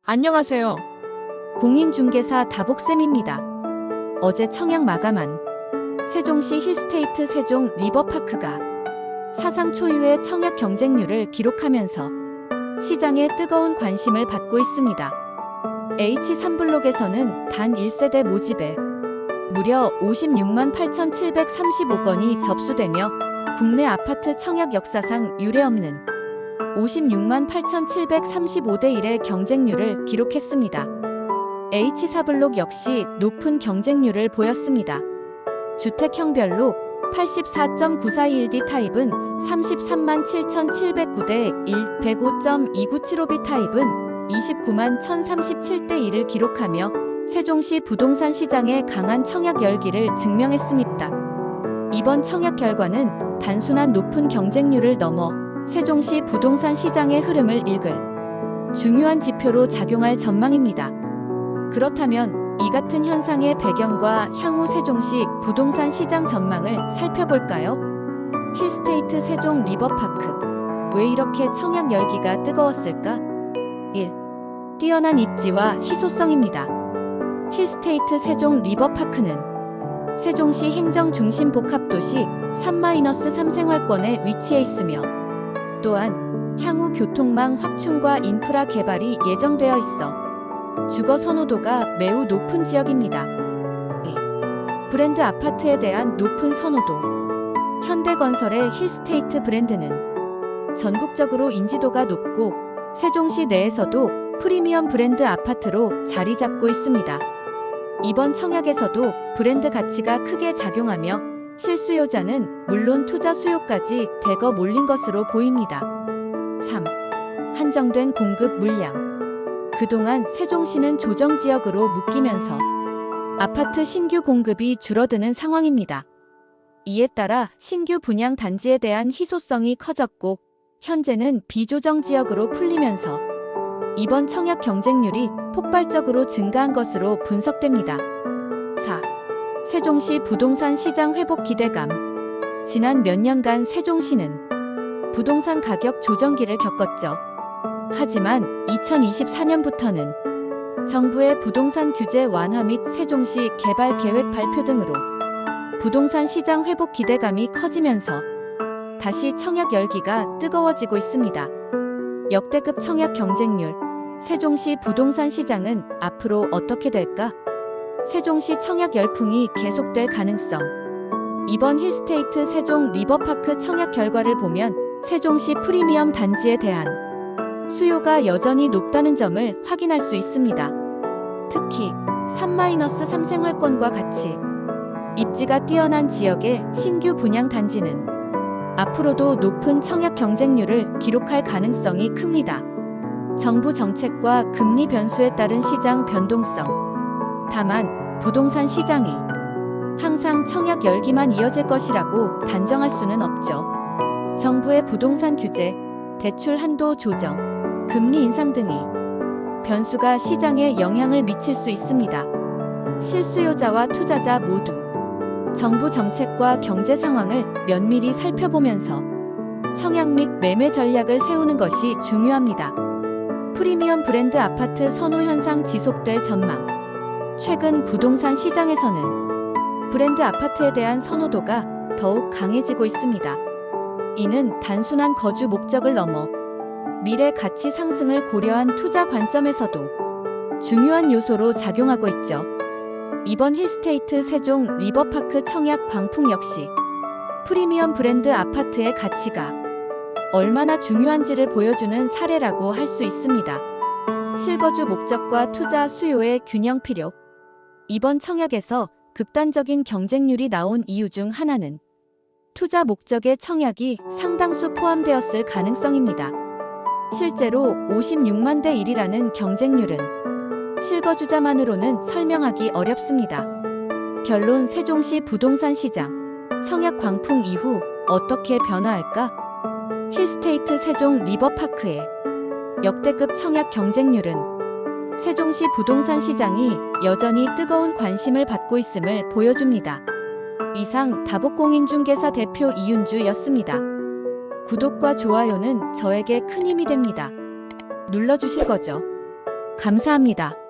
안녕하세요. 공인중개사 다복쌤입니다. 어제 청약 마감한 세종시 힐스테이트 세종 리버파크가 사상 초유의 청약 경쟁률을 기록하면서 시장에 뜨거운 관심을 받고 있습니다. H3블록에서는 단 1세대 모집에 무려 56만 8,735건이 접수되며 국내 아파트 청약 역사상 유례없는 56만 8,735대 1의 경쟁률을 기록했습니다. H4블록 역시 높은 경쟁률을 보였습니다. 주택형별로 84.9421D 타입은 33만 7,709대 1, 105.2975B 타입은 29만 1,037대 1을 기록하며 세종시 부동산 시장의 강한 청약 열기를 증명했습니다. 이번 청약 결과는 단순한 높은 경쟁률을 넘어 세종시 부동산 시장의 흐름을 읽을 중요한 지표로 작용할 전망입니다. 그렇다면 이 같은 현상의 배경과 향후 세종시 부동산 시장 전망을 살펴볼까요? 힐스테이트 세종 리버파크. 왜 이렇게 청약 열기가 뜨거웠을까? 1. 뛰어난 입지와 희소성입니다. 힐스테이트 세종 리버파크는 세종시 행정중심 복합도시 3-3 생활권에 위치해 있으며 또한 향후 교통망 확충과 인프라 개발이 예정되어 있어 주거 선호도가 매우 높은 지역입니다. 2. 브랜드 아파트에 대한 높은 선호도. 현대건설의 힐스테이트 브랜드는 전국적으로 인지도가 높고 세종시 내에서도 프리미엄 브랜드 아파트로 자리 잡고 있습니다. 이번 청약에서도 브랜드 가치가 크게 작용하며 실수요자는 물론 투자 수요까지 대거 몰린 것으로 보입니다. 3. 한정된 공급 물량. 그동안 세종시는 조정지역으로 묶이면서 아파트 신규 공급이 줄어드는 상황입니다. 이에 따라 신규 분양 단지에 대한 희소성이 커졌고 현재는 비조정지역으로 풀리면서 이번 청약 경쟁률이 폭발적으로 증가한 것으로 분석됩니다. 4. 세종시 부동산 시장 회복 기대감. 지난 몇 년간 세종시는 부동산 가격 조정기를 겪었죠. 하지만 2024년부터는 정부의 부동산 규제 완화 및 세종시 개발 계획 발표 등으로 부동산 시장 회복 기대감이 커지면서 다시 청약 열기가 뜨거워지고 있습니다. 역대급 청약 경쟁률. 세종시 부동산 시장은 앞으로 어떻게 될까? 세종시 청약 열풍이 계속될 가능성. 이번 힐스테이트 세종 리버파크 청약 결과를 보면 세종시 프리미엄 단지에 대한 수요가 여전히 높다는 점을 확인할 수 있습니다. 특히 3-3 생활권과 같이 입지가 뛰어난 지역의 신규 분양 단지는 앞으로도 높은 청약 경쟁률을 기록할 가능성이 큽니다. 정부 정책과 금리 변수에 따른 시장 변동성. 다만 부동산 시장이 항상 청약 열기만 이어질 것이라고 단정할 수는 없죠. 정부의 부동산 규제, 대출 한도 조정, 금리 인상 등이 변수가 시장에 영향을 미칠 수 있습니다. 실수요자와 투자자 모두 정부 정책과 경제 상황을 면밀히 살펴보면서 청약 및 매매 전략을 세우는 것이 중요합니다. 프리미엄 브랜드 아파트 선호 현상 지속될 전망. 최근 부동산 시장에서는 브랜드 아파트에 대한 선호도가 더욱 강해지고 있습니다. 이는 단순한 거주 목적을 넘어 미래 가치 상승을 고려한 투자 관점에서도 중요한 요소로 작용하고 있죠. 이번 힐스테이트 세종 리버파크 청약 광풍 역시 프리미엄 브랜드 아파트의 가치가 얼마나 중요한지를 보여주는 사례라고 할 수 있습니다. 실거주 목적과 투자 수요의 균형 필요. 이번 청약에서 극단적인 경쟁률이 나온 이유 중 하나는 투자 목적의 청약이 상당수 포함되었을 가능성입니다. 실제로 56만 대 1이라는 경쟁률은 실거주자만으로는 설명하기 어렵습니다. 결론. 세종시 부동산 시장 청약 광풍 이후 어떻게 변화할까? 힐스테이트 세종 리버파크의 역대급 청약 경쟁률은 세종시 부동산 시장이 여전히 뜨거운 관심을 받고 있음을 보여줍니다. 이상 다복공인중개사 대표 이윤주였습니다. 구독과 좋아요는 저에게 큰 힘이 됩니다. 눌러주실 거죠? 감사합니다.